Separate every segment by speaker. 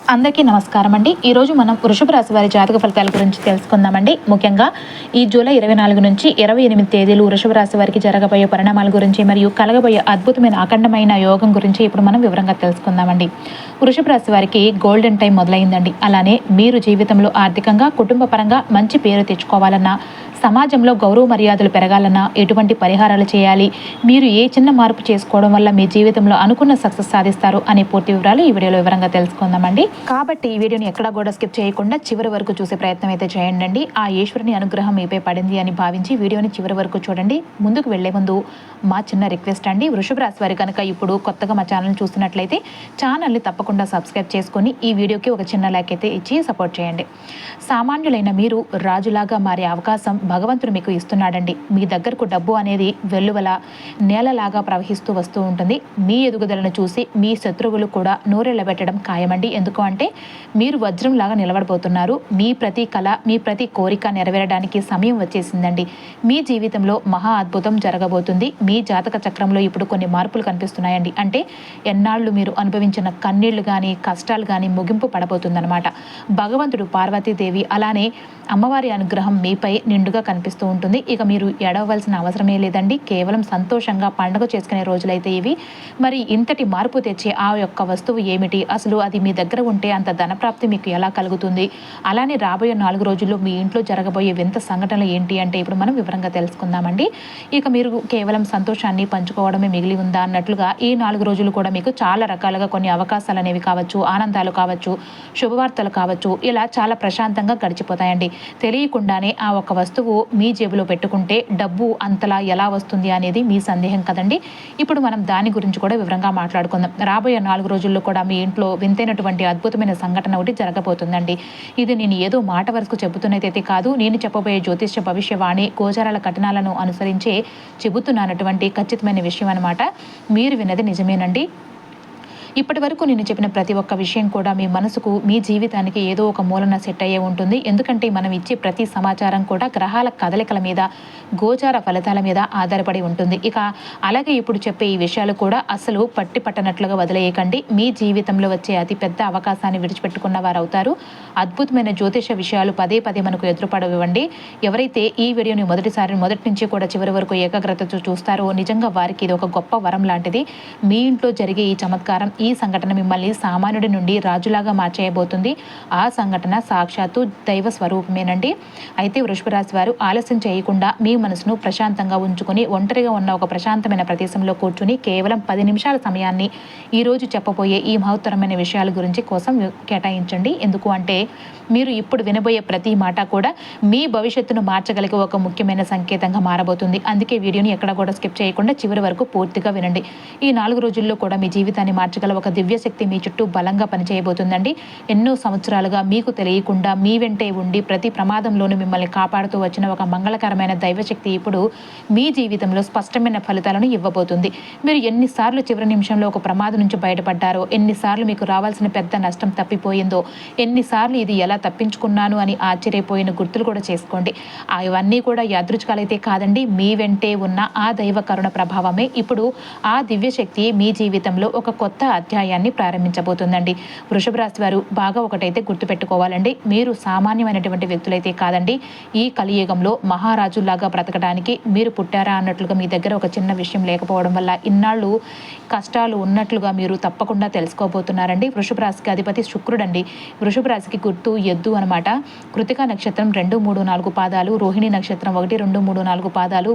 Speaker 1: అందరికీ నమస్కారం అండి. ఈరోజు మనం వృషభ రాశి వారి జాతక ఫలితాల గురించి తెలుసుకుందామండి. ముఖ్యంగా ఈ జూలై 24 నుంచి 28 తేదీలు వృషభ రాశి వారికి జరగబోయే పరిణామాల గురించి మరియు కలగబోయే అద్భుతమైన అఖండమైన యోగం గురించి ఇప్పుడు మనం వివరంగా తెలుసుకుందామండి. వృషభ రాశి వారికి గోల్డెన్ టైం మొదలైందండి. అలానే మీరు జీవితంలో ఆర్థికంగా, కుటుంబ పరంగా మంచి పేరు తెచ్చుకోవాలన్నా, సమాజంలో గౌరవ మర్యాదలు పెరగాలన్నా ఎటువంటి పరిహారాలు చేయాలి, మీరు ఏ చిన్న మార్పు చేసుకోవడం వల్ల మీ జీవితంలో అనుకున్న సక్సెస్ సాధిస్తారు అనే పూర్తి వివరాలు ఈ వీడియోలో వివరంగా తెలుసుకుందామండి. కాబట్టి ఈ వీడియోని ఎక్కడా కూడా స్కిప్ చేయకుండా చివరి వరకు చూసే ప్రయత్నం అయితే చేయండి. ఆ ఈశ్వరుని అనుగ్రహం మీపై పడింది అని భావించి వీడియోని చివరి వరకు చూడండి. ముందుకు వెళ్లే ముందు మా చిన్న రిక్వెస్ట్ అండి, వృషభ రాశి వారి కనుక ఇప్పుడు కొత్తగా మా ఛానల్ చూస్తున్నట్లయితే ఛానల్ని తప్పకుండా సబ్స్క్రైబ్ చేసుకొని ఈ వీడియోకి ఒక చిన్న లైక్ అయితే ఇచ్చి సపోర్ట్ చేయండి. సామాన్యులైన మీరు రాజులాగా మారే అవకాశం భగవంతుడు మీకు ఇస్తున్నాడండి. మీ దగ్గరకు డబ్బు అనేది వెల్లువల నేలలాగా ప్రవహిస్తూ వస్తూ ఉంటుంది. మీ ఎదుగుదలను చూసి మీ శత్రువులు కూడా నోరెళ్ళబెట్టడం ఖాయమండి. ఎందుకు అంటే మీరు వజ్రంలాగా నిలబడబోతున్నారు. మీ ప్రతి కళ, మీ ప్రతి కోరిక నెరవేరడానికి సమయం వచ్చేసిందండి. మీ జీవితంలో మహా అద్భుతం జరగబోతుంది. మీ జాతక చక్రంలో ఇప్పుడు కొన్ని మార్పులు కనిపిస్తున్నాయండి. అంటే ఎన్నాళ్ళు మీరు అనుభవించిన కన్నీళ్లు కానీ, కష్టాలు కానీ ముగింపు పడబోతుందన్నమాట. భగవంతుడు, పార్వతీదేవి, అలానే అమ్మవారి అనుగ్రహం మీపై నిండుగా కనిపిస్తూ ఉంటుంది. ఇక మీరు ఏడవలసిన అవసరమే లేదండి. కేవలం సంతోషంగా పండుగ చేసుకునే రోజులైతే ఇవి. మరి ఇంతటి మార్పు తెచ్చే ఆ యొక్క వస్తువు ఏమిటి, అసలు అది మీ దగ్గర ఉంటే అంత ధనప్రాప్తి మీకు ఎలా కలుగుతుంది, అలానే రాబోయే 4 రోజుల్లో మీ ఇంట్లో జరగబోయే వింత సంఘటనలు ఏంటి అంటే ఇప్పుడు మనం వివరంగా తెలుసుకుందామండి. ఇక మీరు కేవలం సంతోషాన్ని పంచుకోవడమే మిగిలి ఉందా అన్నట్లుగా ఈ 4 రోజులు కూడా మీకు చాలా రకాలుగా కొన్ని అవకాశాలు అనేవి కావచ్చు, ఆనందాలు కావచ్చు, శుభవార్తలు కావచ్చు, ఇలా చాలా ప్రశాంతంగా గడిచిపోతాయండి. తెలియకుండానే ఆ ఒక వస్తువు మీ జేబులో పెట్టుకుంటే డబ్బు అంతలా ఎలా వస్తుంది అనేది మీ సందేహం కదండి. ఇప్పుడు మనం దాని గురించి కూడా వివరంగా మాట్లాడుకుందాం. రాబోయే 4 రోజుల్లో కూడా మీ ఇంట్లో వింతైనటువంటి అద్భుతమైన సంఘటన ఒకటి జరగబోతుందండి. ఇది నేను ఏదో మాట వరకు చెబుతున్నదైతే కాదు, నేను చెప్పబోయే జ్యోతిష్య భవిష్యవాణి గోచారాల కఠినాలను అనుసరించే చెబుతున్నటువంటి ఖచ్చితమైన విషయం అనమాట. మీరు విన్నది నిజమేనండి. ఇప్పటి వరకు నేను చెప్పిన ప్రతి ఒక్క విషయం కూడా మీ మనసుకు, మీ జీవితానికి ఏదో ఒక మూలన సెట్ అయ్యే ఉంటుంది. ఎందుకంటే మనం ఇచ్చే ప్రతి సమాచారం కూడా గ్రహాల కదలికల మీద, గోచార ఫలితాల మీద ఆధారపడి ఉంటుంది. ఇక అలాగే ఇప్పుడు చెప్పే ఈ విషయాలు కూడా అసలు పట్టనట్లుగా వదిలేయకండి. మీ జీవితంలో వచ్చే అతి పెద్ద అవకాశాన్ని విడిచిపెట్టుకున్న వారు అవుతారు. అద్భుతమైన జ్యోతిష విషయాలు పదే పదే మనకు ఎదురుపడవివ్వండి. ఎవరైతే ఈ వీడియోని మొదటి నుంచి కూడా చివరి వరకు ఏకాగ్రతతో చూస్తారో నిజంగా వారికి ఇది ఒక గొప్ప వరం లాంటిది. మీ ఇంట్లో జరిగే ఈ చమత్కారం, ఈ సంఘటన మిమ్మల్ని సామాన్యుడి నుండి రాజులాగా మార్చేయబోతుంది. ఆ సంఘటన సాక్షాత్తు దైవ స్వరూపమేనండి. అయితే వృషభ రాశి వారు ఆలస్యం చేయకుండా మీ మనసును ప్రశాంతంగా ఉంచుకొని ఒంటరిగా ఉన్న ఒక ప్రశాంతమైన ప్రదేశంలో కూర్చుని కేవలం 10 నిమిషాల సమయాన్ని ఈరోజు చెప్పబోయే ఈ మహత్తరమైన విషయాల గురించి కోసం కేటాయించండి. ఎందుకు అంటే మీరు ఇప్పుడు వినబోయే ప్రతి మాట కూడా మీ భవిష్యత్తును మార్చగలిగే ఒక ముఖ్యమైన సంకేతంగా మారబోతుంది. అందుకే వీడియోని ఎక్కడ కూడా స్కిప్ చేయకుండా చివరి వరకు పూర్తిగా వినండి. ఈ 4 రోజుల్లో కూడా మీ జీవితాన్ని మార్చగల ఒక దివ్యశక్తి మీ చుట్టూ బలంగా పనిచేయబోతుందండి. ఎన్నో సంవత్సరాలుగా మీకు తెలియకుండా మీ వెంటే ఉండి ప్రతి ప్రమాదంలోనూ మిమ్మల్ని కాపాడుతూ వచ్చిన ఒక మంగళకరమైన దైవశక్తి ఇప్పుడు మీ జీవితంలో స్పష్టమైన ఫలితాలను ఇవ్వబోతుంది. మీరు ఎన్నిసార్లు చివరి నిమిషంలో ఒక ప్రమాదం నుంచి బయటపడ్డారో, ఎన్నిసార్లు మీకు రావాల్సిన పెద్ద నష్టం తప్పిపోయిందో, ఎన్నిసార్లు ఇది ఎలా తప్పించుకున్నాను అని ఆశ్చర్యపోయిన గుర్తులు కూడా చేసుకోండి. అవన్నీ కూడా యాదృచ్ఛికాలైతే కాదండి. మీ వెంటే ఉన్న ఆ దైవ కరుణ ప్రభావమే ఇప్పుడు ఆ దివ్యశక్తి మీ జీవితంలో ఒక కొత్త అధ్యాయాన్ని ప్రారంభించబోతుందండి. వృషభ రాశి వారు బాగా ఒకటైతే గుర్తుపెట్టుకోవాలండి, మీరు సామాన్యమైనటువంటి వ్యక్తులైతే కాదండి. ఈ కలియుగంలో మహారాజులాగా బ్రతకడానికి మీరు పుట్టారా అన్నట్లుగా మీ దగ్గర ఒక చిన్న విషయం లేకపోవడం వల్ల ఇన్నాళ్ళు కష్టాలు ఉన్నట్లుగా మీరు తప్పకుండా తెలుసుకోబోతున్నారండి. వృషభ రాశికి అధిపతి శుక్రుడండి. వృషభ రాశికి గుర్తు ఎద్దు అనమాట. కృతికా నక్షత్రం 2, 3, 4 పాదాలు, రోహిణి నక్షత్రం 1, 2, 3, 4 పాదాలు,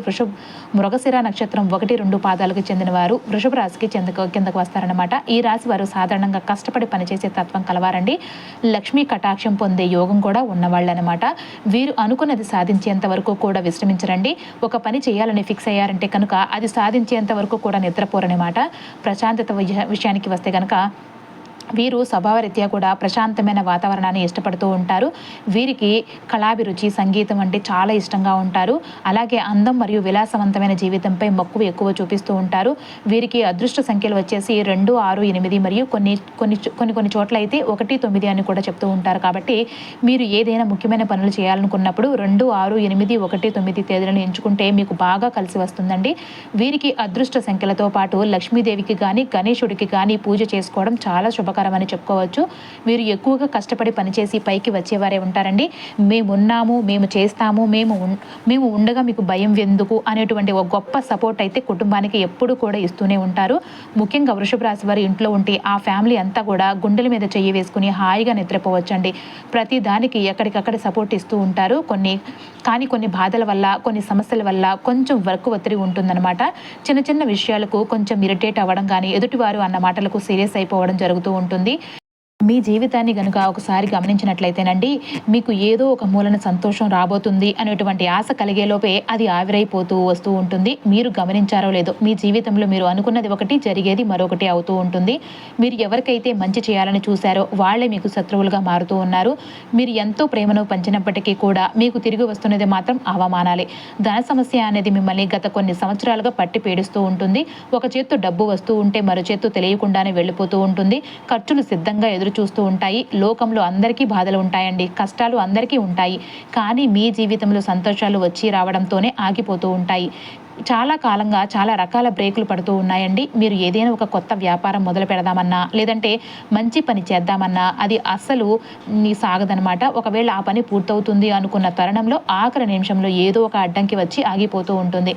Speaker 1: మృగశిర నక్షత్రం 1, 2 పాదాలకు చెందిన వారు వృషభ రాశికి కిందకు వస్తారనమాట. ఈ రాశి వారు సాధారణంగా కష్టపడి పనిచేసే తత్వం కలవారండి. లక్ష్మీ కటాక్షం పొందే యోగం కూడా ఉన్నవాళ్ళనమాట. వీరు అనుకున్నది సాధించేంత వరకు కూడా విశ్రమించరండి. ఒక పని చేయాలని ఫిక్స్ అయ్యారంటే కనుక అది సాధించేంత వరకు కూడా నిద్రపోరనమాట. ప్రశాంతత విషయానికి వస్తే కనుక వీరు స్వభావరీత్యా కూడా ప్రశాంతమైన వాతావరణాన్ని ఇష్టపడుతూ ఉంటారు. వీరికి కళాభిరుచి, సంగీతం అంటే చాలా ఇష్టంగా ఉంటారు. అలాగే అందం మరియు విలాసవంతమైన జీవితంపై మక్కువ ఎక్కువ చూపిస్తూ ఉంటారు. వీరికి అదృష్ట సంఖ్యలు వచ్చేసి 2, 6, 8 మరియు కొన్ని చోట్ల అయితే 1, 9 అని కూడా చెప్తూ ఉంటారు. కాబట్టి మీరు ఏదైనా ముఖ్యమైన పనులు చేయాలనుకున్నప్పుడు 2, 6, 8, 1, 9 తేదీలను ఎంచుకుంటే మీకు బాగా కలిసి వస్తుందండి. వీరికి అదృష్ట సంఖ్యలతో పాటు లక్ష్మీదేవికి కానీ, గణేశుడికి కానీ పూజ చేసుకోవడం చాలా శుభకరం శుభకరం అని చెప్పుకోవచ్చు. వీరు ఎక్కువగా కష్టపడి పనిచేసి పైకి వచ్చేవారే ఉంటారండి. మేమున్నాము, మేము చేస్తాము, మేము ఉండగా మీకు భయం ఎందుకు అనేటువంటి ఒక గొప్ప సపోర్ట్ అయితే కుటుంబానికి ఎప్పుడు కూడా ఇస్తూనే ఉంటారు. ముఖ్యంగా వృషభ రాశి వారి ఇంట్లో ఉంటే ఆ ఫ్యామిలీ అంతా కూడా గుండెల మీద చెయ్యి వేసుకుని హాయిగా నిద్రపోవచ్చండి. ప్రతి దానికి ఎక్కడికక్కడ సపోర్ట్ ఇస్తూ ఉంటారు. కొన్ని బాధల వల్ల, కొన్ని సమస్యల వల్ల కొంచెం వర్క్ ఒత్తిడి ఉంటుందన్నమాట. చిన్న చిన్న విషయాలకు కొంచెం ఇరిటేట్ అవ్వడం కానీ, ఎదుటివారు అన్న మాటలకు సీరియస్ అయిపోవడం జరుగుతూ ఉంటుంది. మీ జీవితాన్ని గనుక ఒకసారి గమనించినట్లయితేనండి, మీకు ఏదో ఒక మూలన సంతోషం రాబోతుంది అనేటువంటి ఆశ కలిగేలోపే అది ఆవిరైపోతూ వస్తూ ఉంటుంది. మీరు గమనించారో లేదో, మీ జీవితంలో మీరు అనుకున్నది ఒకటి, జరిగేది మరొకటి అవుతూ ఉంటుంది. మీరు ఎవరికైతే మంచి చేయాలని చూశారో వాళ్ళే మీకు శత్రువులుగా మారుతూ ఉన్నారు. మీరు ఎంతో ప్రేమను పంచినప్పటికీ కూడా మీకు తిరిగి వస్తున్నది మాత్రం అవమానాలే. ధన సమస్య అనేది మిమ్మల్ని గత కొన్ని సంవత్సరాలుగా పట్టి పీడిస్తూ ఉంటుంది. ఒక చేత్తో డబ్బు వస్తూ ఉంటే మరో చేత్తో తెలియకుండానే వెళ్ళిపోతూ ఉంటుంది. ఖర్చులు సిద్ధంగా ఎదురు చూస్తూ ఉంటాయి. లోకంలో అందరికీ బాధలు ఉంటాయండి, కష్టాలు అందరికీ ఉంటాయి. కానీ మీ జీవితంలో సంతోషాలు వచ్చి రావడంతోనే ఆగిపోతూ ఉంటాయి. చాలా కాలంగా చాలా రకాల బ్రేకులు పడుతూ ఉన్నాయండి. మీరు ఏదైనా ఒక కొత్త వ్యాపారం మొదలు పెడదామన్నా, లేదంటే మంచి పని చేద్దామన్నా అది అస్సలు సాగదనమాట. ఒకవేళ ఆ పని పూర్తవుతుంది అనుకున్న తరుణంలో ఆఖరి నిమిషంలో ఏదో ఒక అడ్డంకి వచ్చి ఆగిపోతూ ఉంటుంది.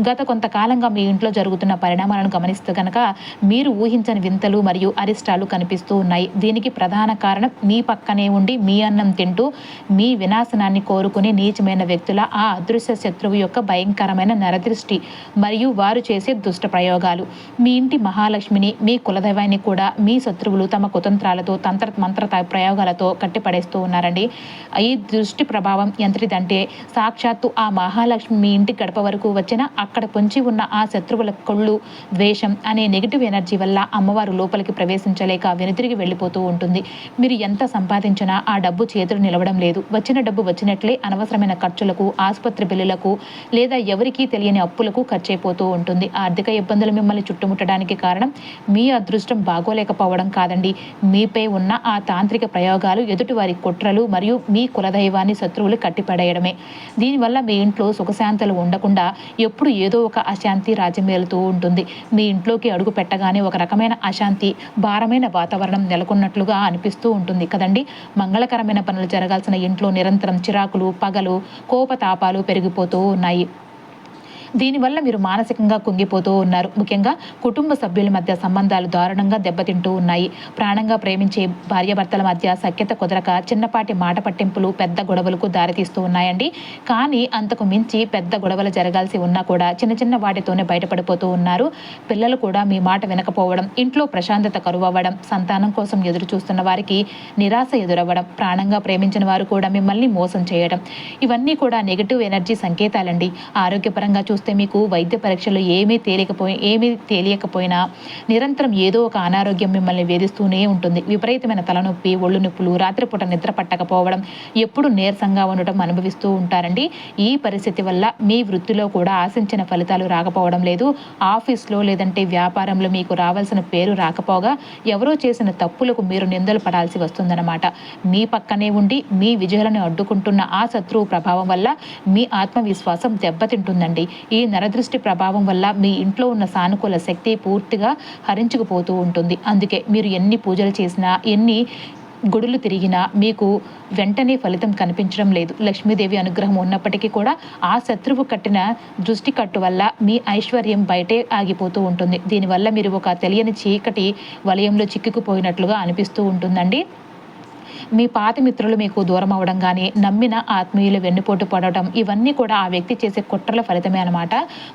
Speaker 1: గత కొంతకాలంగా మీ ఇంట్లో జరుగుతున్న పరిణామాలను గమనిస్తే కనుక మీరు ఊహించని వింతలు మరియు అరిష్టాలు కనిపిస్తూ ఉన్నాయి. దీనికి ప్రధాన కారణం మీ పక్కనే ఉండి మీ అన్నం తింటూ మీ వినాశనాన్ని కోరుకునే నీచమైన వ్యక్తుల ఆ అదృశ్య శత్రువు యొక్క భయంకరమైన నరదృష్టి మరియు వారు చేసే దుష్ట ప్రయోగాలు. మీ ఇంటి మహాలక్ష్మిని, మీ కులదైవాన్ని కూడా మీ శత్రువులు తమ కుతంత్రాలతో, మంత్ర ప్రయోగాలతో కట్టిపడేస్తూ ఉన్నారండి. ఈ దృష్టి ప్రభావం ఎంతటిదంటే, సాక్షాత్తు ఆ మహాలక్ష్మి మీ ఇంటి గడప వరకు వచ్చినా అక్కడ పొంచి ఉన్న ఆ శత్రువుల కొళ్ళు, ద్వేషం అనే నెగిటివ్ ఎనర్జీ వల్ల అమ్మవారు లోపలికి ప్రవేశించలేక వెనుతిరిగి వెళ్ళిపోతూ ఉంటుంది. మీరు ఎంత సంపాదించినా ఆ డబ్బు చేతులు నిలవడం లేదు. వచ్చిన డబ్బు వచ్చినట్లే అనవసరమైన ఖర్చులకు, ఆసుపత్రి బిల్లులకు, లేదా ఎవరికీ తెలియని అప్పులకు ఖర్చయిపోతూ ఉంటుంది. ఆర్థిక ఇబ్బందులు మిమ్మల్ని చుట్టుముట్టడానికి కారణం మీ అదృష్టం బాగోలేకపోవడం కాదండి, మీపై ఉన్న ఆ తాంత్రిక ప్రయోగాలు, ఎదుటివారి కుట్రలు మరియు మీ కులదైవాన్ని శత్రువులు కట్టిపడేయడమే. దీనివల్ల మీ ఇంట్లో సుఖశాంతులు ఉండకుండా ఎప్పుడు ఏదో ఒక అశాంతి రాజ్యమేలుతూ ఉంటుంది. మీ ఇంట్లోకి అడుగు పెట్టగానే ఒక రకమైన అశాంతి, భారమైన వాతావరణం నెలకొన్నట్లుగా అనిపిస్తూ ఉంటుంది కదండి. మంగళకరమైన పనులు జరగాల్సిన ఇంట్లో నిరంతరం చిరాకులు, పగలు, కోపతాపాలు పెరిగిపోతూ ఉన్నాయి. దీనివల్ల మీరు మానసికంగా కుంగిపోతూ ఉన్నారు. ముఖ్యంగా కుటుంబ సభ్యుల మధ్య సంబంధాలు దారుణంగా దెబ్బతింటూ ఉన్నాయి. ప్రాణంగా ప్రేమించే భార్యాభర్తల మధ్య సఖ్యత కుదరక చిన్నపాటి మాట పట్టింపులు పెద్ద గొడవలకు దారితీస్తూ ఉన్నాయండి. కానీ అంతకు మించి పెద్ద గొడవలు జరగాల్సి ఉన్నా కూడా చిన్న చిన్న వాటితోనే బయటపడిపోతూ ఉన్నారు. పిల్లలు కూడా మీ మాట వినకపోవడం, ఇంట్లో ప్రశాంతత కరువవ్వడం, సంతానం కోసం ఎదురు చూస్తున్న వారికి నిరాశ ఎదురవ్వడం, ప్రాణంగా ప్రేమించిన వారు కూడా మిమ్మల్ని మోసం చేయడం, ఇవన్నీ కూడా నెగిటివ్ ఎనర్జీ సంకేతాలండి. ఆరోగ్యపరంగా చూస్తే మీకు వైద్య పరీక్షలు ఏమీ తెలియకపోయినా నిరంతరం ఏదో ఒక అనారోగ్యం మిమ్మల్ని వేధిస్తూనే ఉంటుంది. విపరీతమైన తలనొప్పి, ఒళ్ళు నొప్పులు, రాత్రిపూట నిద్ర పట్టకపోవడం, ఎప్పుడు నీరసంగా ఉండటం అనుభవిస్తూ ఉంటారండి. ఈ పరిస్థితి వల్ల మీ వృత్తిలో కూడా ఆశించిన ఫలితాలు రాకపోవడం లేదు. ఆఫీస్లో లేదంటే వ్యాపారంలో మీకు రావాల్సిన పేరు రాకపోగా ఎవరో చేసిన తప్పులకు మీరు నిందలు పడాల్సి వస్తుందన్నమాట. మీ పక్కనే ఉండి మీ విజయాలను అడ్డుకుంటున్న ఆ శత్రువు ప్రభావం వల్ల మీ ఆత్మవిశ్వాసం దెబ్బతింటుందండి. ఈ నరదృష్టి ప్రభావం వల్ల మీ ఇంట్లో ఉన్న సానుకూల శక్తి పూర్తిగా హరించుకుపోతూ ఉంటుంది. అందుకే మీరు ఎన్ని పూజలు చేసినా, ఎన్ని గుడులు తిరిగినా మీకు వెంటనే ఫలితం కనిపించడం లేదు. లక్ష్మీదేవి అనుగ్రహం ఉన్నప్పటికీ కూడా ఆ శత్రువు కట్టిన దృష్టి కట్టు వల్ల మీ ఐశ్వర్యం బయటే ఆగిపోతూ ఉంటుంది. దీనివల్ల మీరు ఒక తెలియని చీకటి వలయంలో చిక్కుకుపోయినట్లుగా అనిపిస్తూ ఉంటుందండి. మీ పాత మిత్రులు మీకు దూరం అవడం కానీ, నమ్మిన ఆత్మీయులు వెన్నుపోటు పడటం, ఇవన్నీ కూడా ఆ వ్యక్తి చేసే కుట్రల ఫలితమే అనమాట.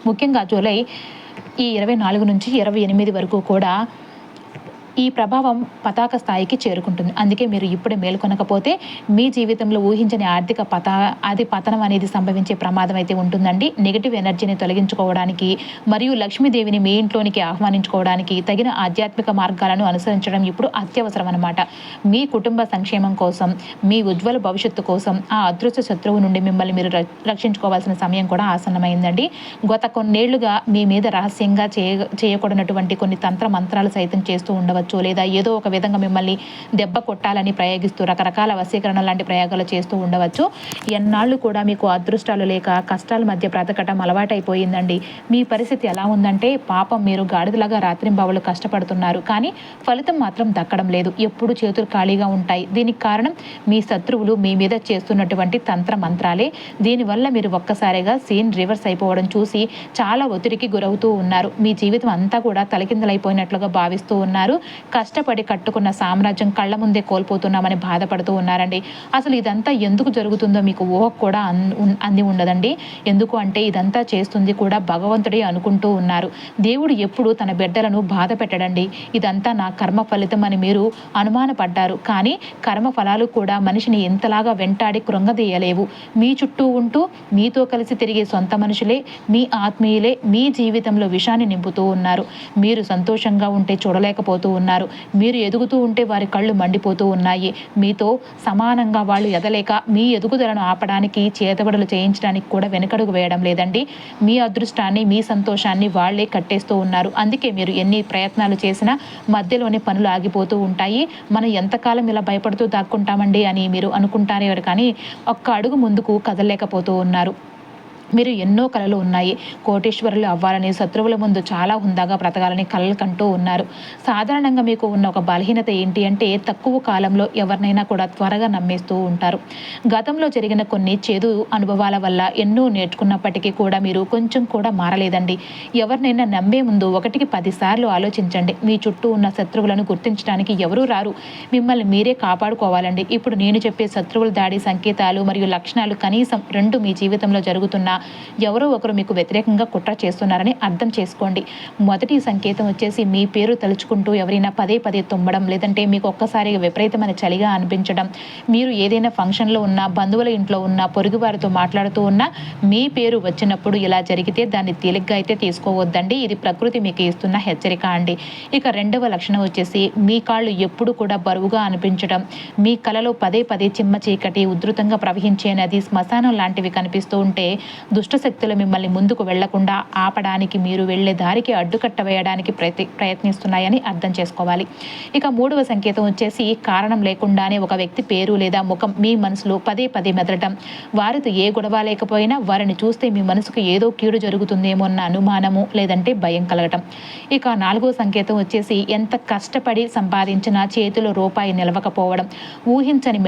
Speaker 1: ముఖ్యంగా జూలై 24 నుంచి 28 వరకు కూడా ఈ ప్రభావం పతాక స్థాయికి చేరుకుంటుంది. అందుకే మీరు ఇప్పుడే మేల్కొనకపోతే మీ జీవితంలో ఊహించని ఆర్థిక పతనం అనేది సంభవించే ప్రమాదం అయితే ఉంటుందండి. నెగిటివ్ ఎనర్జీని తొలగించుకోవడానికి మరియు లక్ష్మీదేవిని మీ ఇంట్లోనికి ఆహ్వానించుకోవడానికి తగిన ఆధ్యాత్మిక మార్గాలను అనుసరించడం ఇప్పుడు అత్యవసరం అనమాట. మీ కుటుంబ సంక్షేమం కోసం, మీ ఉజ్వల భవిష్యత్తు కోసం ఆ అదృశ్య శత్రువు నుండి మిమ్మల్ని మీరు రక్షించుకోవాల్సిన సమయం కూడా ఆసన్నమైందండి. గత కొన్నేళ్లుగా మీ మీద రహస్యంగా చేయకూడనటువంటి కొన్ని తంత్ర మంత్రాలు సైతం చేస్తూ ఉండవచ్చు. కావచ్చు, లేదా ఏదో ఒక విధంగా మిమ్మల్ని దెబ్బ కొట్టాలని ప్రయోగిస్తూ రకరకాల వశీకరణ లాంటి ప్రయోగాలు చేస్తూ ఉండవచ్చు. ఎన్నాళ్ళు కూడా మీకు అదృష్టాలు లేక కష్టాల మధ్య బ్రతకటం అలవాటైపోయిందండి. మీ పరిస్థితి ఎలా ఉందంటే పాపం మీరు గాడిదలాగా రాత్రింబవళ్ళు కష్టపడుతున్నారు, కానీ ఫలితం మాత్రం దక్కడం లేదు. ఎప్పుడు చేతులు ఖాళీగా ఉంటాయి. దీనికి కారణం మీ శత్రువులు మీ మీద చేస్తున్నటువంటి తంత్ర మంత్రాలే. దీనివల్ల మీరు ఒక్కసారిగా సీన్ రివర్స్ అయిపోవడం చూసి చాలా ఒత్తిడికి గురవుతూ ఉన్నారు. మీ జీవితం అంతా కూడా తలకిందలైపోయినట్లుగా భావిస్తూ ఉన్నారు. కష్టపడి కట్టుకున్న సామ్రాజ్యం కళ్ళ ముందే కోల్పోతున్నామని బాధపడుతూ ఉన్నారండి. అసలు ఇదంతా ఎందుకు జరుగుతుందో మీకు ఊహ కూడా అంది ఉండదండి. ఎందుకు అంటే ఇదంతా చేస్తుంది కూడా భగవంతుడే అనుకుంటూ ఉన్నారు. దేవుడు ఎప్పుడు తన బిడ్డలను బాధ పెట్టడండి. ఇదంతా నా కర్మ ఫలితం అని మీరు అనుమానపడ్డారు. కానీ కర్మ ఫలాలు కూడా మనిషిని ఎంతలాగా వెంటాడి కృంగదీయలేవు. మీ చుట్టూ ఉంటూ మీతో కలిసి తిరిగే సొంత మనుషులే, మీ ఆత్మీయులే మీ జీవితంలో విషాన్ని నింపుతూ ఉన్నారు. మీరు సంతోషంగా ఉంటే చూడలేకపోతూ ఉన్నారు. మీరు ఎదుగుతూ ఉంటే వారి కళ్ళు మండిపోతూ ఉన్నాయి. మీతో సమానంగా వాళ్ళు ఎదలేక మీ ఎదుగుదలను ఆపడానికి, చేతబడులు చేయించడానికి కూడా వెనుకడుగు వేయడం లేదండి. మీ అదృష్టాన్ని, మీ సంతోషాన్ని వాళ్లే కట్టేస్తూ ఉన్నారు. అందుకే మీరు ఎన్ని ప్రయత్నాలు చేసినా మధ్యలోనే పనులు ఆగిపోతూ ఉంటాయి. మనం ఎంతకాలం ఇలా భయపడుతూ దాక్కుంటామండి అని మీరు అనుకుంటారే కానీ ఒక్క అడుగు ముందుకు కదలలేకపోతూ ఉన్నారు. మీరు ఎన్నో కలలు ఉన్నాయి. కోటీశ్వరులు అవ్వాలని, శత్రువుల ముందు చాలా హుందాగా బ్రతకాలని కలలు కంటూ ఉన్నారు. సాధారణంగా మీకు ఉన్న ఒక బలహీనత ఏంటి అంటే తక్కువ కాలంలో ఎవరినైనా కూడా త్వరగా నమ్మేస్తూ ఉంటారు. గతంలో జరిగిన కొన్ని చేదు అనుభవాల వల్ల ఎన్నో నేర్చుకున్నప్పటికీ కూడా మీరు కొంచెం కూడా మారలేదండి. ఎవరినైనా నమ్మే ముందు 1కి 10 సార్లు ఆలోచించండి. మీ చుట్టూ ఉన్న శత్రువులను గుర్తించడానికి ఎవరూ రారు. మిమ్మల్ని మీరే కాపాడుకోవాలండి. ఇప్పుడు నేను చెప్పే శత్రువుల దాడి సంకేతాలు మరియు లక్షణాలు కనీసం 2 మీ జీవితంలో జరుగుతున్న ఎవరో ఒకరు మీకు వ్యతిరేకంగా కుట్ర చేస్తున్నారని అర్థం చేసుకోండి. మొదటి సంకేతం వచ్చేసి మీ పేరు తలుచుకుంటూ ఎవరైనా పదే పదే తుమ్మడం, లేదంటే మీకు ఒక్కసారిగా విపరీతమైన చలిగా అనిపించడం, మీరు ఏదైనా ఫంక్షన్లో ఉన్న, బంధువుల ఇంట్లో ఉన్న, పొరుగు వారితో మాట్లాడుతూ ఉన్నా మీ పేరు వచ్చినప్పుడు ఇలా జరిగితే దాన్ని తేలిగ్గా అయితే తీసుకోవద్దండి. ఇది ప్రకృతి మీకు ఇస్తున్న హెచ్చరిక అండి. ఇక రెండవ లక్షణం వచ్చేసి మీ కాళ్ళు ఎప్పుడు కూడా బరువుగా అనిపించడం, మీ కలలో పదే పదే చిమ్మ చీకటి, ఉధృతంగా ప్రవహించే నది, శ్మశానం లాంటివి కనిపిస్తూ ఉంటే దుష్టశక్తులు మిమ్మల్ని ముందుకు వెళ్లకుండా ఆపడానికి, మీరు వెళ్లే దారికి అడ్డుకట్ట వేయడానికి ప్రయత్నిస్తున్నాయని అర్థం చేసుకోవాలి. ఇక 3వ సంకేతం వచ్చేసి కారణం లేకుండానే ఒక వ్యక్తి పేరు లేదా ముఖం మీ మనసులో పదే పదే మెదలటం, వారితో ఏ గొడవ లేకపోయినా వారిని చూస్తే మీ మనసుకు ఏదో కీడు జరుగుతుందేమో అన్న అనుమానము, లేదంటే భయం కలగటం. ఇక 4వ సంకేతం వచ్చేసి ఎంత కష్టపడి సంపాదించినా చేతిలో రూపాయి నిలవకపోవడం, ఊహించని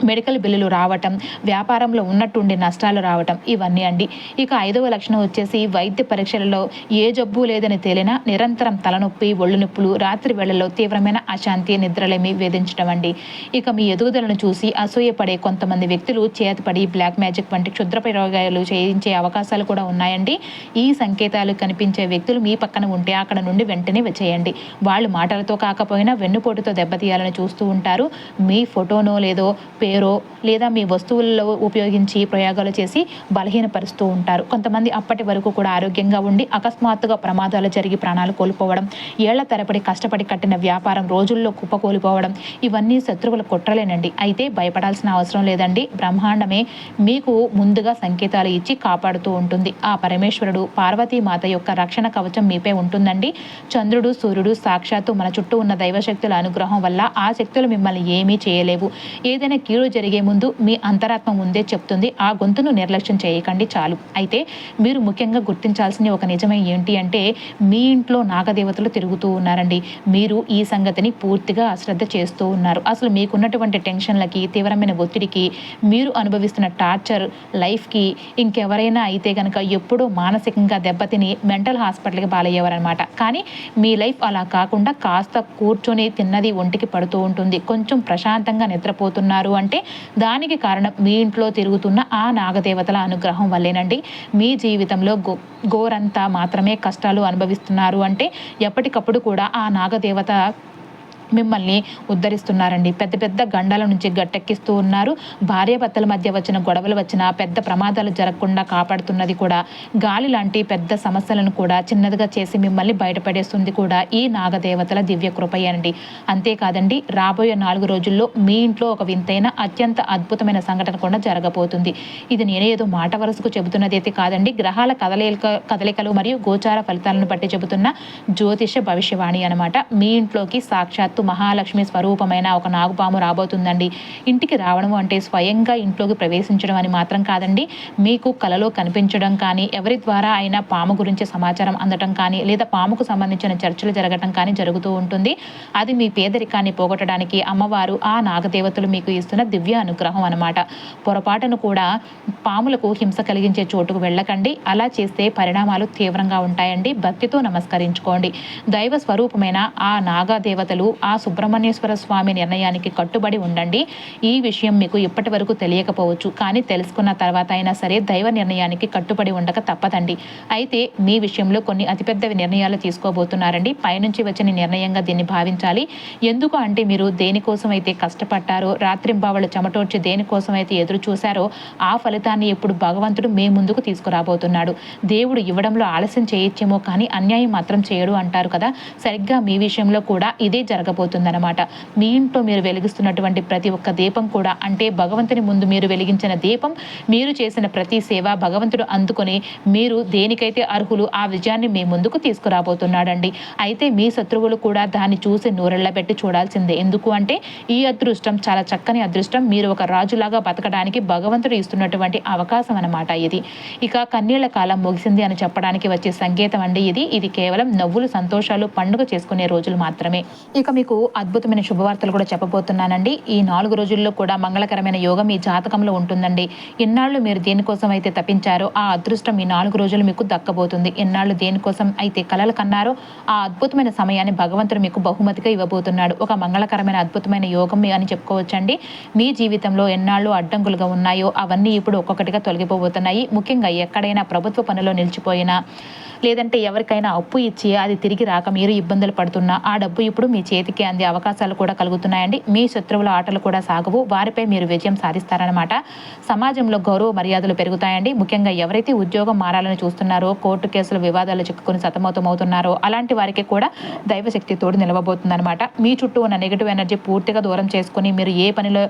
Speaker 1: మెడికల్ బిల్లులు రావటం, వ్యాపారంలో ఉన్నట్టుండి నష్టాలు రావటం, ఇవన్నీ అండి. ఇక 5వ లక్షణం వచ్చేసి వైద్య పరీక్షలలో ఏ జబ్బు లేదని తేలినా నిరంతరం తలనొప్పి, ఒళ్ళు నొప్పులు, రాత్రి వేళల్లో తీవ్రమైన అశాంతి, నిద్రలేమి వేధించడం అండి. ఇక మీ ఎదుగుదలను చూసి అసూయపడే కొంతమంది వ్యక్తులు చేతపడి బ్లాక్ మ్యాజిక్ వంటి క్షుద్ర ప్రయోగాలు చేయించే అవకాశాలు కూడా ఉన్నాయండి. ఈ సంకేతాలు కనిపించే వ్యక్తులు మీ పక్కన ఉంటే అక్కడ నుండి వెంటనే వచ్చేయండి. వాళ్ళు మాటలతో కాకపోయినా వెన్నుపోటుతో దెబ్బతీయాలని చూస్తూ ఉంటారు. మీ ఫోటోనో లేదో పేరో లేదా మీ వస్తువుల్లో ఉపయోగించి ప్రయోగాలు చేసి బలహీనపరుస్తూ ఉంటారు. కొంతమంది అప్పటి వరకు కూడా ఆరోగ్యంగా ఉండి అకస్మాత్తుగా ప్రమాదాలు జరిగి ప్రాణాలు కోల్పోవడం, ఏళ్ల తరబడి కష్టపడి కట్టిన వ్యాపారం రోజుల్లో కుప్పకూలిపోవడం, ఇవన్నీ శత్రువుల కుట్రలేనండి. అయితే భయపడాల్సిన అవసరం లేదండి. బ్రహ్మాండమే మీకు ముందుగా సంకేతాలు ఇచ్చి కాపాడుతూ ఉంటుంది. ఆ పరమేశ్వరుడు, పార్వతీమాత యొక్క రక్షణ కవచం మీపై ఉంటుందండి. చంద్రుడు, సూర్యుడు సాక్షాత్తు మన చుట్టూ ఉన్న దైవశక్తుల అనుగ్రహం వల్ల ఆ శక్తులు మిమ్మల్ని ఏమీ చేయలేవు. ఏదైనా కీడు జరిగే ముందు మీ అంతరాత్మ ముందే చెప్తుంది. ఆ గొంతును నిర్లక్ష్యం చేయకండి చాలు. అయితే మీరు ముఖ్యంగా గుర్తించాల్సిన ఒక నిజమే ఏంటి అంటే మీ ఇంట్లో నాగదేవతలు తిరుగుతూ ఉన్నారండి. మీరు ఈ సంగతిని పూర్తిగా అశ్రద్ధ చేస్తూ ఉన్నారు. అసలు మీకున్నటువంటి టెన్షన్లకి, తీవ్రమైన ఒత్తిడికి, మీరు అనుభవిస్తున్న టార్చర్ లైఫ్కి ఇంకెవరైనా అయితే కనుక ఎప్పుడో మానసికంగా దెబ్బతిని మెంటల్ హాస్పిటల్కి పాలయ్యేవారనమాట. కానీ మీ లైఫ్ అలా కాకుండా కాస్త కూర్చొని తిన్నది ఒంటికి పడుతూ ఉంటుంది. కొంచెం ప్రశాంతంగా నిద్రపోతున్నారు అంటే దానికి కారణం మీ ఇంట్లో తిరుగుతున్న ఆ నాగదేవతల అనుగ్రహం వల్లేనండి. మీ జీవితంలో ఘోరంతా మాత్రమే కష్టాలు అనుభవిస్తున్నారు అంటే ఎప్పటికప్పుడు కూడా ఆ నాగదేవత మిమ్మల్ని ఉద్ధరిస్తున్నారండి. పెద్ద పెద్ద గండాల నుంచి గట్టెక్కిస్తూ ఉన్నారు. భార్యాభర్తల మధ్య వచ్చిన గొడవలు వచ్చినా పెద్ద ప్రమాదాలు జరగకుండా కాపాడుతున్నది కూడా, గాలి లాంటి పెద్ద సమస్యలను కూడా చిన్నదిగా చేసి మిమ్మల్ని బయటపడేస్తుంది కూడా ఈ నాగదేవతల దివ్య కృపయేనండి. అంతేకాదండి, రాబోయే 4 రోజుల్లో మీ ఇంట్లో ఒక వింతైన అత్యంత అద్భుతమైన సంఘటన కూడా జరగబోతుంది. ఇది నేనేదో మాట వరుసకు చెబుతున్నదైతే కాదండి. గ్రహాల కదలికలు మరియు గోచార ఫలితాలను బట్టి చెబుతున్న జ్యోతిష భవిష్యవాణి అనమాట. మీ ఇంట్లోకి సాక్షాత్తు మహాలక్ష్మి స్వరూపమైన ఒక నాగుపాము రాబోతుందండి. ఇంటికి రావడం అంటే స్వయంగా ఇంట్లోకి ప్రవేశించడం అని మాత్రం కాదండి. మీకు కలలో కనిపించడం కానీ, ఎవరి ద్వారా అయినా పాము గురించి సమాచారం అందటం కానీ, లేదా పాముకు సంబంధించిన చర్చలు జరగటం కానీ జరుగుతూ ఉంటుంది. అది మీ పేదరికాన్ని పోగొట్టడానికి అమ్మవారు, ఆ నాగదేవతలు మీకు ఇస్తున్న దివ్య అనుగ్రహం అనమాట. పొరపాటును కూడా పాములకు హింస కలిగించే చోటుకు వెళ్ళకండి. అలా చేస్తే పరిణామాలు తీవ్రంగా ఉంటాయండి. భక్తితో నమస్కరించుకోండి. దైవ స్వరూపమైన ఆ నాగదేవతలు, ఆ సుబ్రహ్మణ్యేశ్వర స్వామి నిర్ణయానికి కట్టుబడి ఉండండి. ఈ విషయం మీకు ఇప్పటి వరకు తెలియకపోవచ్చు, కానీ తెలుసుకున్న తర్వాత అయినా సరే దైవ నిర్ణయానికి కట్టుబడి ఉండక తప్పదండి. అయితే మీ విషయంలో కొన్ని అతిపెద్దవి నిర్ణయాలు తీసుకోబోతున్నారండి. పైనుంచి వచ్చిన నిర్ణయంగా దీన్ని భావించాలి. ఎందుకు అంటే, మీరు దేనికోసం అయితే కష్టపడ్డారో, రాత్రింబావళ్ళు చెమటోడ్చి దేనికోసం అయితే ఎదురు చూశారో, ఆ ఫలితాన్ని ఇప్పుడు భగవంతుడు మీ ముందుకు తీసుకురాబోతున్నాడు. దేవుడు ఇవ్వడంలో ఆలస్యం చేయొచ్చేమో కానీ అన్యాయం మాత్రం చేయడు అంటారు కదా. సరిగ్గా మీ విషయంలో కూడా ఇదే జరగబోతుందన్నమాట. మీ ఇంట్లో మీరు వెలిగిస్తున్నటువంటి ప్రతి ఒక్క దీపం కూడా, అంటే భగవంతుని ముందు మీరు వెలిగించిన దీపం, మీరు చేసిన ప్రతి సేవ భగవంతుడు అందుకొని మీరు దేనికైతే అర్హులు ఆ విజయాన్ని మీ ముందుకు తీసుకురాబోతున్నాడండి. అయితే మీ శత్రువులు కూడా దాన్ని చూసి నూరెళ్లబెట్టి చూడాల్సిందే. ఎందుకు అంటే, ఈ అదృష్టం చాలా చక్కని అదృష్టం. మీరు ఒక రాజులాగా బతకడానికి భగవంతుడు ఇస్తున్నటువంటి అవకాశం అన్నమాట ఇది. ఇక కన్నీళ్ల కాలం ముగిసింది అని చెప్పడానికి వచ్చే సంకేతం అండి ఇది కేవలం నవ్వులు, సంతోషాలు, పండుగ చేసుకునే రోజులు మాత్రమే. ఇక మీకు అద్భుతమైన శుభవార్తలు కూడా చెప్పబోతున్నానండి. ఈ 4 రోజుల్లో కూడా మంగళకరమైన యోగం మీ జాతకంలో ఉంటుందండి. ఇన్నాళ్ళు మీరు దేనికోసం అయితే తప్పించారో ఆ అదృష్టం ఈ 4 రోజులు మీకు దక్కబోతుంది. ఇన్నాళ్ళు దేనికోసం అయితే కలలు కన్నారో ఆ అద్భుతమైన సమయాన్ని భగవంతుడు మీకు బహుమతిగా ఇవ్వబోతున్నాడు. ఒక మంగళకరమైన అద్భుతమైన యోగం అని చెప్పుకోవచ్చండి. మీ జీవితంలో ఎన్నాళ్ళు అడ్డంకులుగా ఉన్నాయో అవన్నీ ఇప్పుడు ఒక్కొక్కటిగా తొలగిపోబోతున్నాయి. ముఖ్యంగా ఎక్కడైనా ప్రభుత్వ పనిలో నిలిచిపోయినా, లేదంటే ఎవరికైనా అప్పు ఇచ్చి అది తిరిగి రాక మీరు ఇబ్బందులు పడుతున్నా, ఆ డబ్బు ఇప్పుడు మీ చేతికి అందే అవకాశాలు కూడా కలుగుతున్నాయండి. మీ శత్రువుల ఆటలు కూడా సాగవు. వారిపై మీరు విజయం సాధిస్తారనమాట. సమాజంలో గౌరవ మర్యాదలు పెరుగుతాయండి. ముఖ్యంగా ఎవరైతే ఉద్యోగం మారాలని చూస్తున్నారో, కోర్టు కేసుల వివాదాలు చిక్కుకొని సతమతమవుతున్నారో అలాంటి వారికి కూడా దైవశక్తి తోడు నిలవబోతుందనమాట. మీ చుట్టూ ఉన్న నెగిటివ్ ఎనర్జీ పూర్తిగా దూరం చేసుకుని మీరు ఏ పనిలో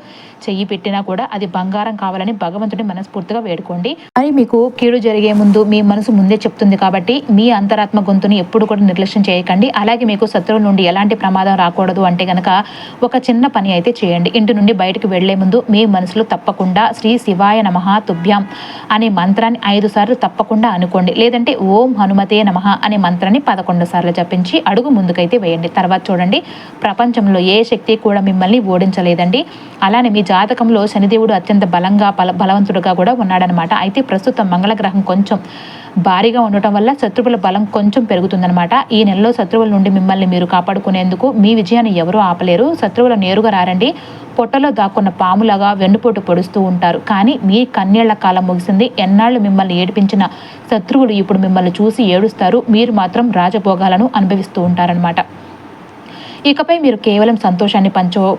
Speaker 1: చెయ్యి పెట్టినా కూడా అది బంగారం కావాలని భగవంతుడిని మనస్ఫూర్తిగా వేడుకోండి. మరి మీకు కీడు జరిగే ముందు మీ మనసు ముందే చెప్తుంది కాబట్టి మీ అంతరాత్మ గొంతుని ఎప్పుడు కూడా నిర్లక్ష్యం చేయకండి. అలాగే మీకు శత్రువుల నుండి ఎలాంటి ప్రమాదం రాకూడదు అంటే గనక ఒక చిన్న పని అయితే చేయండి. ఇంటి నుండి బయటకు వెళ్లే ముందు మీ మనసులో తప్పకుండా శ్రీ శివాయ నమః తుభ్యాం అనే మంత్రాన్ని 5 సార్లు తప్పకుండా అనుకోండి. లేదంటే ఓం హనుమతే నమః అనే మంత్రాన్ని 11 సార్లు జపించి అడుగు ముందుకైతే వేయండి. తర్వాత చూడండి, ప్రపంచంలో ఏ శక్తి కూడా మిమ్మల్ని ఓడించలేదండి. అలానే మీ జాతకంలో శనిదేవుడు అత్యంత బలవంతుడుగా కూడా ఉన్నాడనమాట. అయితే ప్రస్తుతం మంగళగ్రహం కొంచెం భారీగా ఉండటం వల్ల శత్రువుల బలం కొంచెం పెరుగుతుందనమాట. ఈ నెలలో శత్రువుల నుండి మిమ్మల్ని మీరు కాపాడుకునేందుకు మీ విజయాన్ని ఎవరూ ఆపలేరు. శత్రువులు నేరుగా రారండి. పొట్టలో దాక్కున్న పాములాగా వెన్నుపోటు పొడుస్తూ ఉంటారు. కానీ మీ కన్యళ్ల కాలం ముగిసింది. ఎన్నాళ్ళు మిమ్మల్ని ఏడిపించిన శత్రువులు ఇప్పుడు మిమ్మల్ని చూసి ఏడుస్తారు. మీరు మాత్రం రాజభోగాలను అనుభవిస్తూ ఉంటారనమాట. ఇకపై మీరు కేవలం సంతోషాన్ని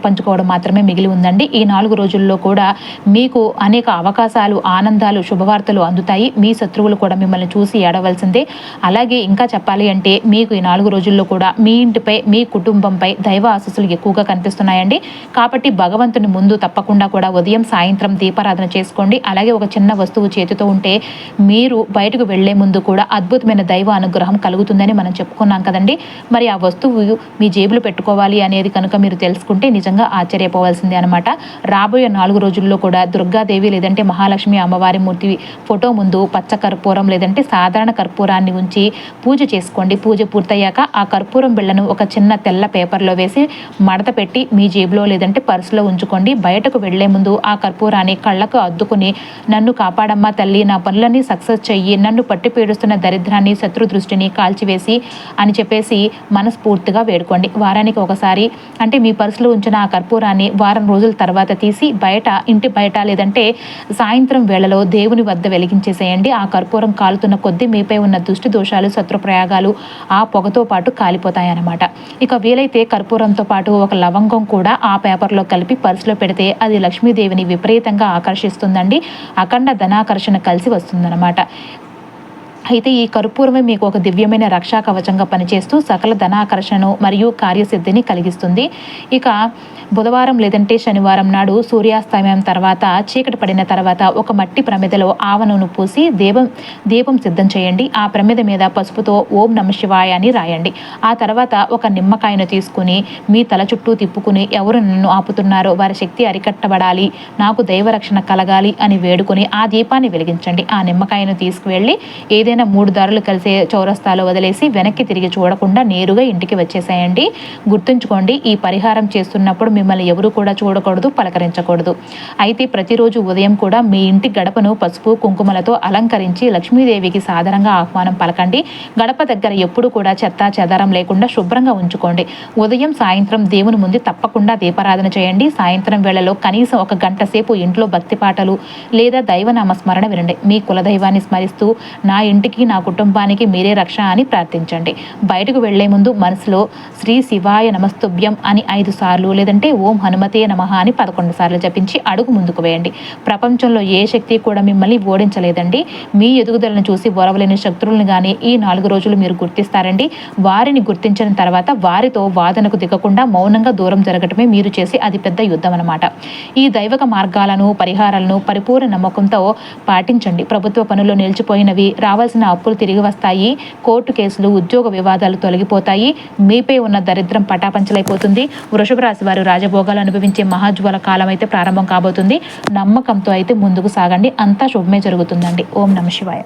Speaker 1: పంచుకోవడం మాత్రమే మిగిలి ఉందండి. ఈ 4 రోజుల్లో కూడా మీకు అనేక అవకాశాలు, ఆనందాలు, శుభవార్తలు అందుతాయి. మీ శత్రువులు కూడా మిమ్మల్ని చూసి ఏడవలసిందే. అలాగే ఇంకా చెప్పాలి అంటే, మీకు ఈ 4 రోజుల్లో కూడా మీ ఇంటిపై, మీ కుటుంబంపై దైవ ఆశీస్సులు ఎక్కువగా కనిపిస్తున్నాయండి. కాబట్టి భగవంతుని ముందు తప్పకుండా కూడా ఉదయం, సాయంత్రం దీపారాధన చేసుకోండి. అలాగే ఒక చిన్న వస్తువు చేతితో ఉంటే మీరు బయటకు వెళ్లే ముందు కూడా అద్భుతమైన దైవ అనుగ్రహం కలుగుతుందని మనం చెప్పుకున్నాం కదండి. మరి ఆ వస్తువు మీ జేబులో పెట్టుకోవాలి అనేది కనుక మీరు తెలుసుకుంటే నిజంగా ఆశ్చర్యపోవాల్సిందే అనమాట. రాబోయే 4 రోజుల్లో కూడా దుర్గాదేవి లేదంటే మహాలక్ష్మి అమ్మవారి మూర్తి ఫోటో ముందు పచ్చ కర్పూరం లేదంటే సాధారణ కర్పూరాన్ని ఉంచి పూజ చేసుకోండి. పూజ పూర్తయ్యాక ఆ కర్పూరం బిళ్ళను ఒక చిన్న తెల్ల పేపర్లో వేసి మడత పెట్టి మీ జేబులో లేదంటే పర్సులో ఉంచుకోండి. బయటకు వెళ్లే ముందు ఆ కర్పూరాన్ని కళ్ళకు అద్దుకుని, నన్ను కాపాడమ్మా తల్లి, నా పనులన్నీ సక్సెస్ చెయ్యి, నన్ను పట్టి పీడిస్తున్న దరిద్రాన్ని, శత్రు దృష్టిని కాల్చివేసి అని చెప్పేసి మనస్ఫూర్తిగా వేడుకోండి. వారానికి వారానికి ఒకసారి అంటే మీ పర్సులో ఉంచిన ఆ కర్పూరాన్ని వారం రోజుల తర్వాత తీసి ఇంటి బయట లేదంటే సాయంత్రం వేళలో దేవుని వద్ద వెలిగించేసేయండి. ఆ కర్పూరం కాలుతున్న కొద్దీ మీపై ఉన్న దుష్టి దోషాలు, శత్రుప్రయాగాలు ఆ పొగతో పాటు కాలిపోతాయి అన్నమాట. ఇక వీలైతే కర్పూరంతో పాటు ఒక లవంగం కూడా ఆ పేపర్లో కలిపి పర్సులో పెడితే అది లక్ష్మీదేవిని విపరీతంగా ఆకర్షిస్తుందండి. అఖండ ధనాకర్షణ కలిసి వస్తుందన్నమాట. అయితే ఈ కర్పూరమే మీకు ఒక దివ్యమైన రక్షా కవచంగా పనిచేస్తూ సకల ధనాకర్షణను మరియు కార్యసిద్ధిని కలిగిస్తుంది. ఇక బుధవారం లేదంటే శనివారం నాడు సూర్యాస్తమయం తర్వాత చీకటి పడిన తర్వాత ఒక మట్టి ప్రమిదలో ఆవ నూనె పూసి దీపం సిద్ధం చేయండి. ఆ ప్రమిద మీద పసుపుతో ఓం నమ శివాయ అని రాయండి. ఆ తర్వాత ఒక నిమ్మకాయను తీసుకుని మీ తల చుట్టూ తిప్పుకుని ఎవరు నన్ను ఆపుతున్నారో వారి శక్తి అరికట్టబడాలి, నాకు దైవరక్షణ కలగాలి అని వేడుకొని ఆ దీపాన్ని వెలిగించండి. ఆ నిమ్మకాయను తీసుకువెళ్ళి ఏదైనా 3 దారులు కలిసే చౌరస్తాలో వదిలేసి వెనక్కి తిరిగి చూడకుండా నేరుగా ఇంటికి వచ్చేసేయండి. గుర్తుంచుకోండి, ఈ పరిహారం చేస్తున్నప్పుడు మిమ్మల్ని ఎవరు కూడా చూడకూడదు, పలకరించకూడదు. అయితే ప్రతిరోజు ఉదయం కూడా మీ ఇంటి గడపను పసుపు కుంకుమలతో అలంకరించి లక్ష్మీదేవికి సాధారణంగా ఆహ్వానం పలకండి. గడప దగ్గర ఎప్పుడు కూడా చెత్త చెదారం లేకుండా శుభ్రంగా ఉంచుకోండి. ఉదయం సాయంత్రం దేవుని ముందు తప్పకుండా దీపారాధన చేయండి. సాయంత్రం వేళలో కనీసం 1 గంట సేపు ఇంట్లో భక్తి పాటలు లేదా దైవనామ స్మరణ వినండి. మీ కులదైవాన్ని స్మరిస్తూ నా ఇంటికి నా కుటుంబానికి మీరే రక్ష అని ప్రార్థించండి. బయటకు వెళ్లే ముందు మనసులో శ్రీ శివాయ నమస్తుభ్యం అని 5 సార్లు లేదంటే ఓం హనుమతే నమః అని 11 సార్లు జపించి అడుగు ముందుకు వేయండి. ప్రపంచంలో ఏ శక్తి కూడా మిమ్మల్ని ఓడించలేదండి. మీ ఎదుగుదలను చూసి ఓరవలేని శక్తులను కానీ ఈ 4 రోజులు మీరు గుర్తిస్తారండి. వారిని గుర్తించిన తర్వాత వారితో వాదనకు దిగకుండా మౌనంగా దూరం జరగటమే మీరు చేసే అతిపెద్ద యుద్ధం అన్నమాట. ఈ దైవక మార్గాలను పరిహారాలను పరిపూర్ణ నమ్మకంతో పాటించండి. ప్రభుత్వ పనుల్లో నిలిచిపోయినవి, రావాల్సిన అప్పులు తిరిగి వస్తాయి. కోర్టు కేసులు, ఉద్యోగ వివాదాలు తొలగిపోతాయి. మీపై ఉన్న దరిద్రం పటాపంచలైపోతుంది. వృషభ రాశి వారు రాజభోగాలు అనుభవించే మహాజ్వల కాలం అయితే ప్రారంభం కాబోతుంది. నమ్మకంతో అయితే ముందుకు సాగండి. అంతా శుభమే జరుగుతుందండి. ఓం నమ శివాయ.